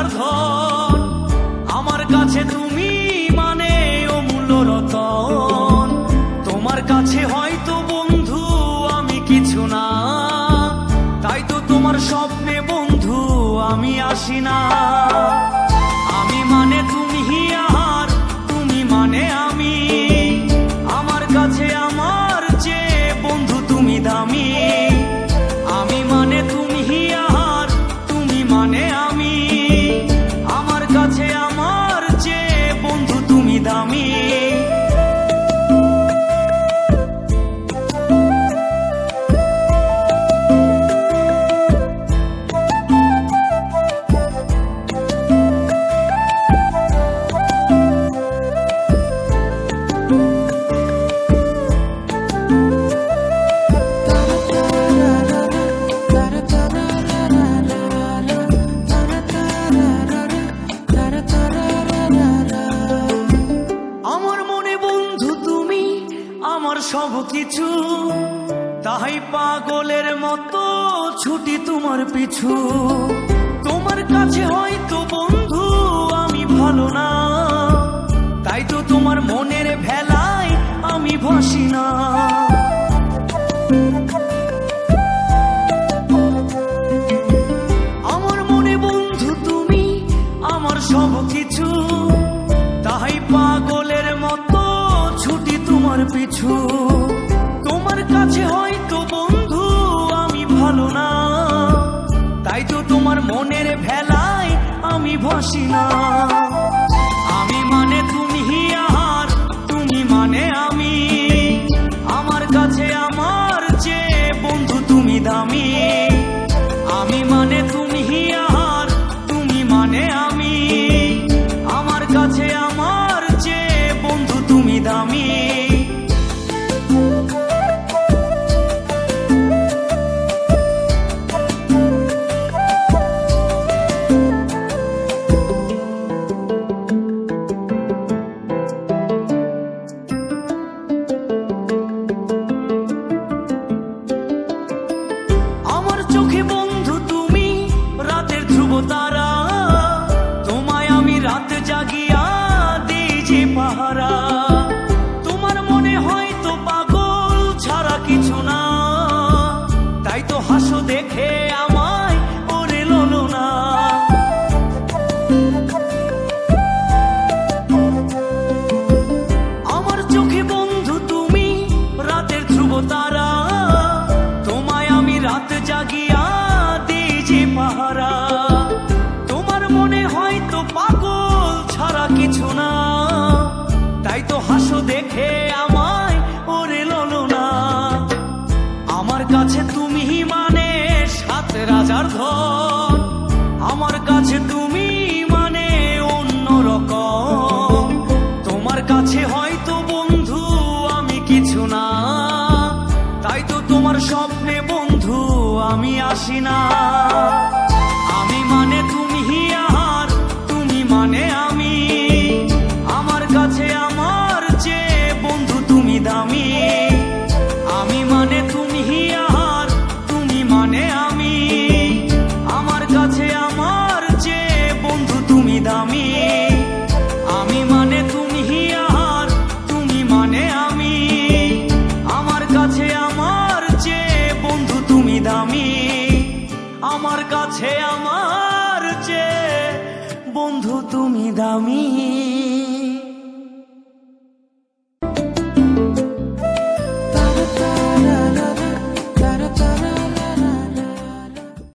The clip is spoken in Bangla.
রাজার ধন। আমার কাছে তুমি মানে অমূল্য রতন। তোমার কাছে হয়তো বন্ধু আমি কিছু না, তাই তো তোমার স্বপ্নে বন্ধু আমি আসি না। আমি মানে তুমি আর তুমি মানে আমি, আমার কাছে আমার চেয়ে বন্ধু তুমি দামি। আমি মানে তুমি আর তুমি মানে আমি, আমার কাছে আমার চেয়ে বন্ধু তুমি দামি। আমার সব কিছু, তাই পাগলের মতো ছুটি তোমার পিছু। তোমার কাছে হয়তো বন্ধু আমি ভালো না, তাই তো তোমার মনের ভেলায় আমি ভাসি না। আমার মনে বন্ধু তুমি আমার সব কিছু, তাই পাগলের মতো ছুটি তোমার পিছু। তোমার কাছে হয়তো বন্ধু আমি ভালো না, তাই তো তোমার মনের ভেলায় আমি ভাসি না। আমি মানে তুমি আর তুমি মানে আমি, আমার কাছে আমার চেয়ে বন্ধু তুমি দামি। আমি মানে তুমি আর তুমি মানে আমি, আমার কাছে আমার চেয়ে বন্ধু তুমি দামি। আমার চোখে বন্ধু তুমি রাতের ধ্রুব তারা, তোমায় আমি রাত জাগিয়া দিই যে পাহারা। তোমার মনে হয়তো পাগল ছাড়া কিছু না, তাই তো হাসো দেখে আমায় ওরে ললো না। আমার চোখে বন্ধু তুমি রাতের ধ্রুব তারা, তোমায় আমি রাত জাগিয়া দিই যে পাহারা। তোমার মনে হয়তো পাগল ছাড়া কিছু না, তাই তো হাসো দেখে আমায় ওরে ললো না। আমার কাছে তুমি মানে সাত রাজার ধন, আমার কাছে তুমি মানে অন্য রকম। তোমার কাছে হয়তো বন্ধু আমি কিছু না, তাই তো তোমার স্বপ্নে বন্ধু আমি আসি না। আমি মানে তুমি আর তুমি মানে আমি, আমার কাছে আমার চেয়ে বন্ধু তুমি দামি। আমি মানে তুমি আর তুমি মানে আমি, আমার কাছে আমার চেয়ে বন্ধু তুমি দামি। আমি মানে তুমি আর তুমি মানে আমি, আমার কাছে আমার চেয়ে বন্ধু তুমি দামি। আমার কাছে আমার চেয়ে বন্ধু তুমি দামি।